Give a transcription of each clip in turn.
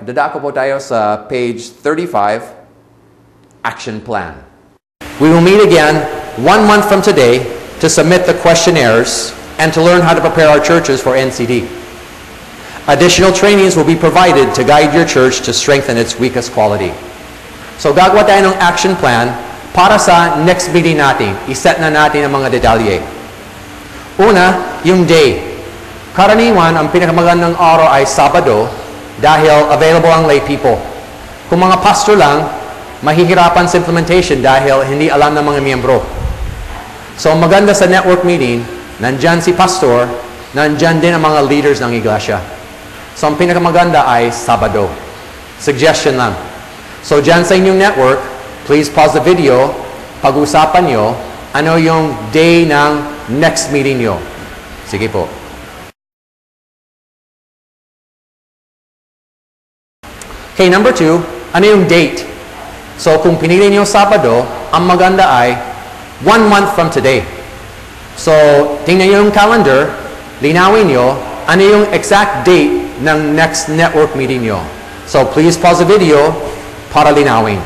dadako po tayo sa page 35, Action Plan. We will meet again 1 month from today to submit the questionnaires and to learn how to prepare our churches for NCD. Additional trainings will be provided to guide your church to strengthen its weakest quality. So gagawa tayo ng action plan para sa next meeting natin. I-set na natin ang mga detalye. Una, yung day. Karaniwan, ang pinakamagandang araw ay Sabado dahil available ang lay people. Kung mga pastor lang, mahihirapan sa implementation dahil hindi alam ng mga miyembro. So maganda sa network meeting, nandyan si pastor, nandyan din ang mga leaders ng iglesia. So ang pinakamaganda ay Sabado. Suggestion lang. So dyan sa inyong network, please pause the video, pag-usapan nyo, ano yung day ng next meeting nyo. Sige po. Okay, number 2, ano yung date? So kung pinili nyo Sabado, ang maganda ay 1 month from today. So tingnan nyo yung calendar, linawin nyo, ano yung exact date ng next network meeting nyo. So please pause the video para linawin.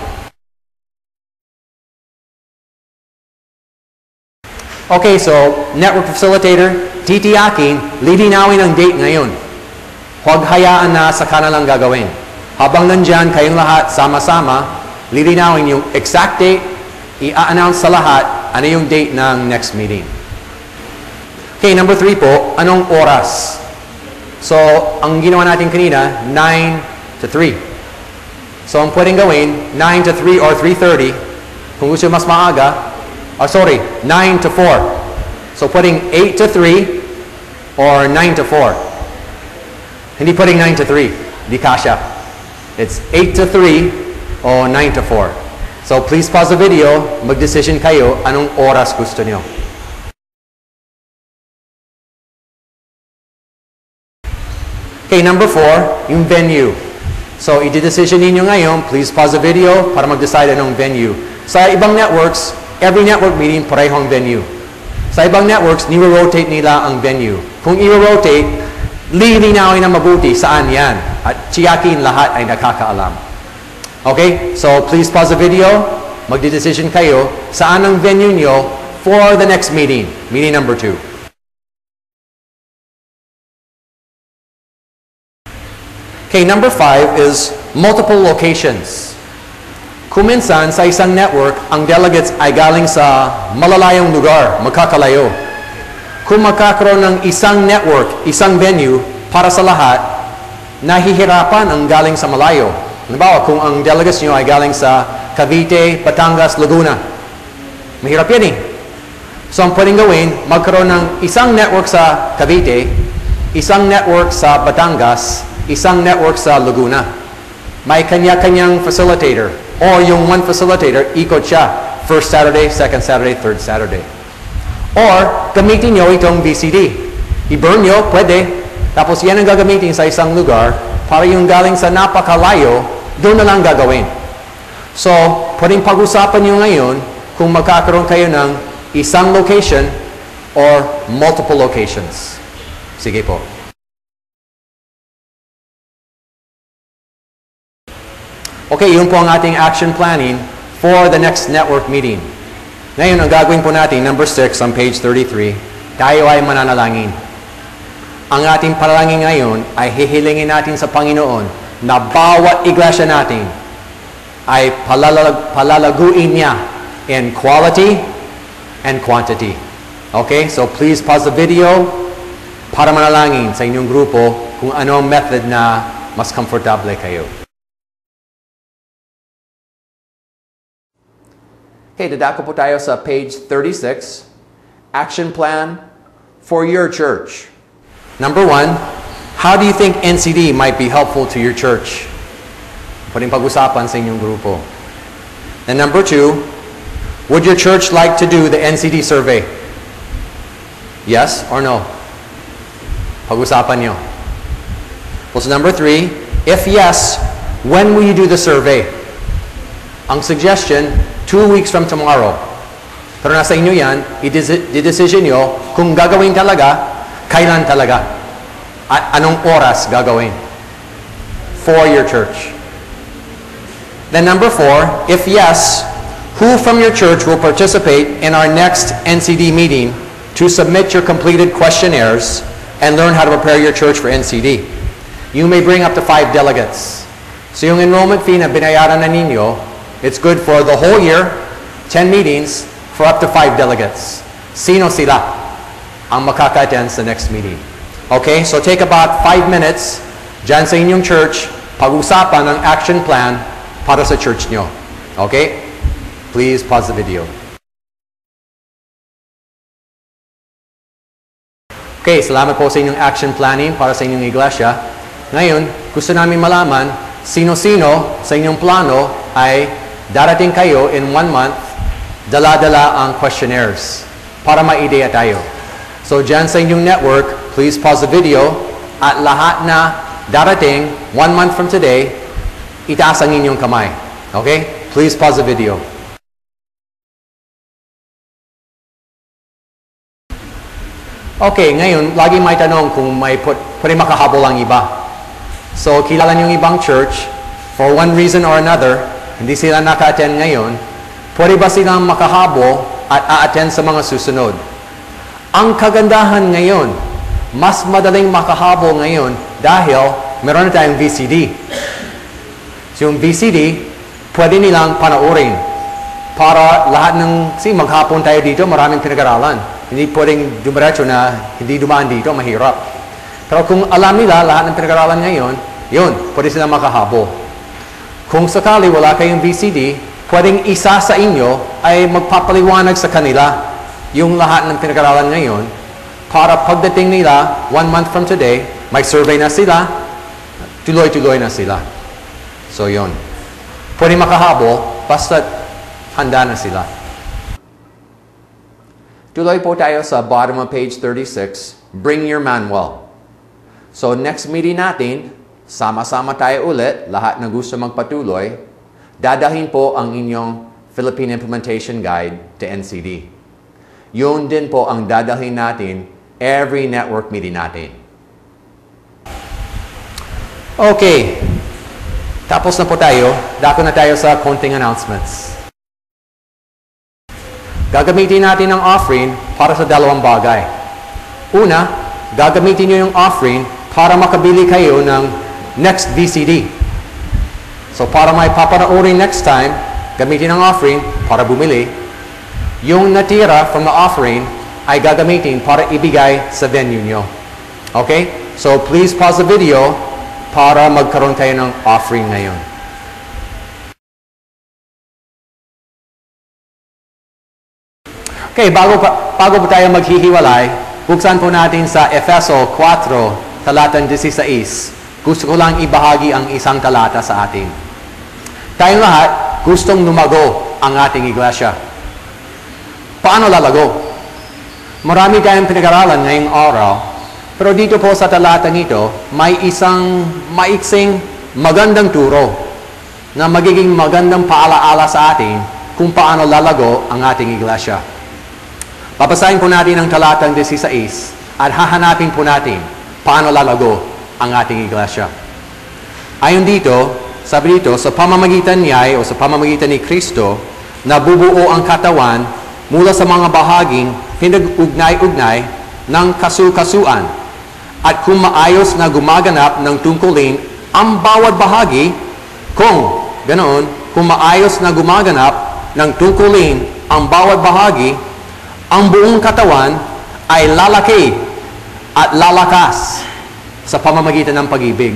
Okay, so network facilitator, titiyakin, lilinawin ang date ngayon. Huwag hayaan na sa kanilang gagawin. Habang nandyan, kayong lahat sama-sama, lilinawin yung exact date, i-announce sa lahat ano yung date ng next meeting. Okay, number 3 po, anong oras? So, ang ginawa natin kanina, 9 to 3. So, ang pwedeng gawin, 9 to 3 or 3:30. Kung gusto mas maaga, 9 to 4. So, pwedeng 8 to 3 or 9 to 4. Hindi pwedeng 9 to 3. Di kasya. It's 8 to 3 or 9 to 4. So, please pause the video, mag-decision kayo anong oras gusto niyo. Okay, number 4, yung venue. So, i-decision ninyo ngayon, please pause the video para mag-decide anong venue. Sa ibang networks, every network meeting, parehong venue. Sa ibang networks, niro-rotate nila ang venue. Kung i-rotate, lilinawin na mabuti saan yan. At tiyakin lahat ay nakakaalam. Okay, so please pause the video, mag-decision kayo saan ang venue nyo for the next meeting, meeting number 2. Okay, number 5 is multiple locations. Kung minsan sa isang network, ang delegates ay galing sa malalayong lugar, magkakalayo. Kung magkakaroon ng isang network, isang venue para sa lahat, nahihirapan ang galing sa malayo. Halimbawa, kung ang delegates nyo ay galing sa Cavite, Batangas, Laguna, mahirap yan eh. So ang pwedeng gawin, magkaroon ng isang network sa Cavite, isang network sa Batangas, isang network sa Laguna. May kanya-kanyang facilitator. Or yung one facilitator, ikot siya. First Saturday, second Saturday, third Saturday. Or, gamitin nyo itong VCD. I-burn nyo, pwede. Tapos yan ang gagamitin sa isang lugar para yung galing sa napakalayo, doon na lang gagawin. So, pwedeng pag-usapan nyo ngayon kung magkakaroon kayo ng isang location or multiple locations. Sige po. Okay, yun po ang ating action planning for the next network meeting. Ngayon, ang gagawin po natin, number 6 on page 33, tayo ay mananalangin. Ang ating panalangin ngayon ay hihilingin natin sa Panginoon na bawat iglesia natin ay palalaguin niya in quality and quantity. Okay, so please pause the video para manalangin sa inyong grupo kung ano ang method na mas komportable kayo. Okay, dadako po tayo sa page 36, Action Plan for your church. Number 1, how do you think NCD might be helpful to your church? Pwedeng pag-usapan sa inyong grupo. And number 2, would your church like to do the NCD survey? Yes or no? Pag-usapan nyo. Also number 3, if yes, when will you do the survey? Ang suggestion, 2 weeks from tomorrow. Pero nasa inyo yan, i-decision nyo kung gagawin talaga, kailan talaga, at anong oras gagawin. for your church? Then number 4, if yes, who from your church will participate in our next NCD meeting to submit your completed questionnaires and learn how to prepare your church for NCD? You may bring up to 5 delegates. So yung enrollment fee na binayaran na ninyo, it's good for the whole year, 10 meetings, for up to 5 delegates. Sino sila ang makaka-attend sa next meeting? Okay, so take about 5 minutes dyan sa inyong church, pag-usapan ng action plan para sa church nyo. Okay? Please pause the video. Okay, salamat po sa inyong action planning para sa inyong iglesia. Ngayon, gusto namin malaman sino-sino sa inyong plano ay darating kayo in 1 month, dala-dala ang questionnaires para ma-ideya tayo. So, dyan sa inyong network, please pause the video at lahat na darating 1 month from today, itaas ang inyong kamay. Okay? Please pause the video. Okay, ngayon, lagi may tanong kung may pwede makahabol ang iba. So, kilala niyo yung ibang church, for one reason or another, hindi sila naka-attend ngayon, pwede ba silang makahabol at a-attend sa mga susunod? Ang kagandahan ngayon, mas madaling makahabol ngayon dahil meron na tayong VCD. So, yung VCD, pwede nilang panoorin para lahat ng, maghapon tayo dito, maraming pinag-aralan. Hindi pwedeng dumiretso na hindi dumaan dito, mahirap. Pero kung alam nila lahat ng pinag-aralan ngayon, yun, pwede silang makahabol. Kung sakali wala kayong VCD, pwedeng isa sa inyo ay magpapaliwanag sa kanila yung lahat ng pinag-aralan ngayon para pagdating nila 1 month from today, may survey na sila, tuloy-tuloy na sila. So yun. Pwede makahabol, basta handa na sila. Tuloy po tayo sa bottom of page 36, bring your manual. So next meeting natin, sama-sama tayo ulit, lahat na gusto magpatuloy, dadahin po ang inyong Philippine Implementation Guide to NCD. Yun din po ang dadahin natin every network meeting natin. Okay, tapos na po tayo, dako na tayo sa konting announcements. Gagamitin natin ang offering para sa 2 bagay. Una, gagamitin nyo yung offering para makabili kayo ng next VCD. So para may papanoorin next time, gamitin ang offering para bumili. Yung natira from the offering ay gagamitin para ibigay sa venue nyo. Okay? So please pause the video para magkaroon tayo ng offering ngayon. Okay, bago po tayo maghihiwalay, buksan po natin sa Efeso 4, talatang 16. Gusto ko lang ibahagi ang isang talata sa atin. Tayong lahat, gustong lumago ang ating iglesia. Paano lalago? Marami tayong pinag-aralan ngayong araw, pero dito po sa talatang ito, may isang maiksing magandang turo na magiging magandang paalaala sa atin kung paano lalago ang ating iglesia. Babasahin po natin ang talatang 16 at hahanapin po natin paano lalago ang ating iglesia. Ayon dito, sabi dito, sa pamamagitan niya o sa pamamagitan ni Kristo, nabubuo ang katawan mula sa mga bahaging pinag-ugnay-ugnay ng kasu-kasuan. At kung maayos na gumaganap ng tungkulin ang bawat bahagi, kung maayos na gumaganap ng tungkulin ang bawat bahagi, ang buong katawan ay lalaki at lalakas sa pamamagitan ng pag-ibig.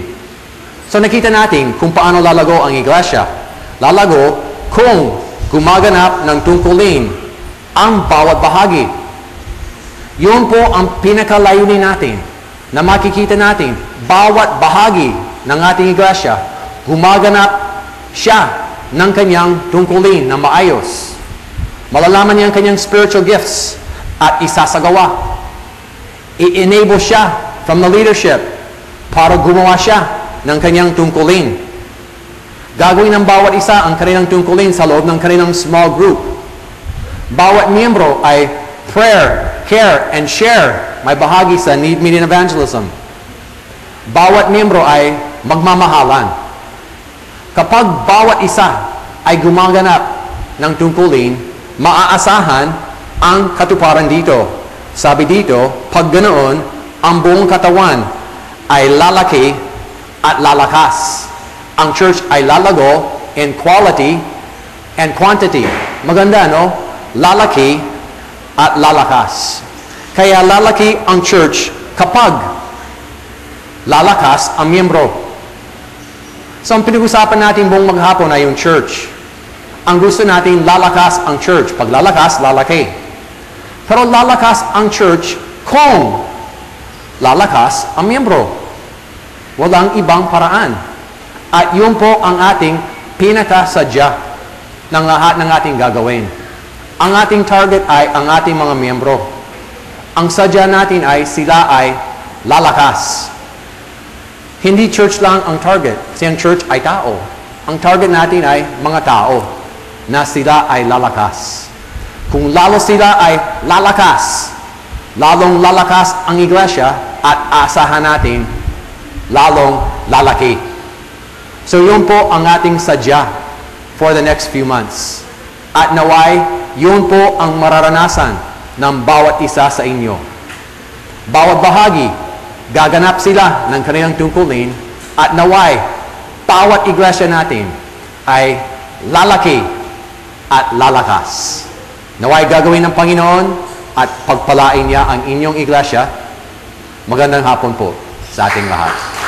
So nakita natin kung paano lalago ang iglesia. Lalago kung gumaganap ng tungkulin ang bawat bahagi. Yun po ang pinakalayunin natin na makikita natin. Bawat bahagi ng ating iglesia, gumaganap siya ng kanyang tungkulin na maayos. Malalaman niya ang kanyang spiritual gifts at isasagawa. I-enable siya from the leadership para gumawa siya ng kanyang tungkulin. Gagawin ng bawat isa ang kanilang tungkulin sa loob ng kanilang small group. Bawat miyembro ay prayer, care, and share. May bahagi sa need meeting evangelism. Bawat miyembro ay magmamahalan. Kapag bawat isa ay gumaganap ng tungkulin, maaasahan ang katuparan dito. Sabi dito, pag ganoon, ang buong katawan ay lalaki at lalakas. Ang church ay lalago in quality and quantity. Maganda, no? Lalaki at lalakas. Kaya lalaki ang church kapag lalakas ang miyembro. So, ang pinag-usapan natin buong maghapon ay yung church. Ang gusto natin, lalakas ang church. Pag lalakas, lalaki. Pero lalakas ang church kung lalakas ang miyembro. Walang ibang paraan. At yun po ang ating pinakasadya ng lahat ng ating gagawin. Ang ating target ay ang ating mga miyembro. Ang sadya natin ay sila ay lalakas. Hindi church lang ang target, kasi ang church ay tao. Ang target natin ay mga tao na sila ay lalakas. Kung lalo sila ay lalakas, lalong lalakas ang iglesia at asahan natin lalong lalaki. So yun po ang ating sadya for the next few months. At naway, yun po ang mararanasan ng bawat isa sa inyo. Bawat bahagi, gaganap sila ng kanilang tungkulin at naway, bawat iglesia natin ay lalaki at lalakas. Naway gagawin ng Panginoon at pagpalain niya ang inyong iglesia. Magandang hapon po sa ating lahat.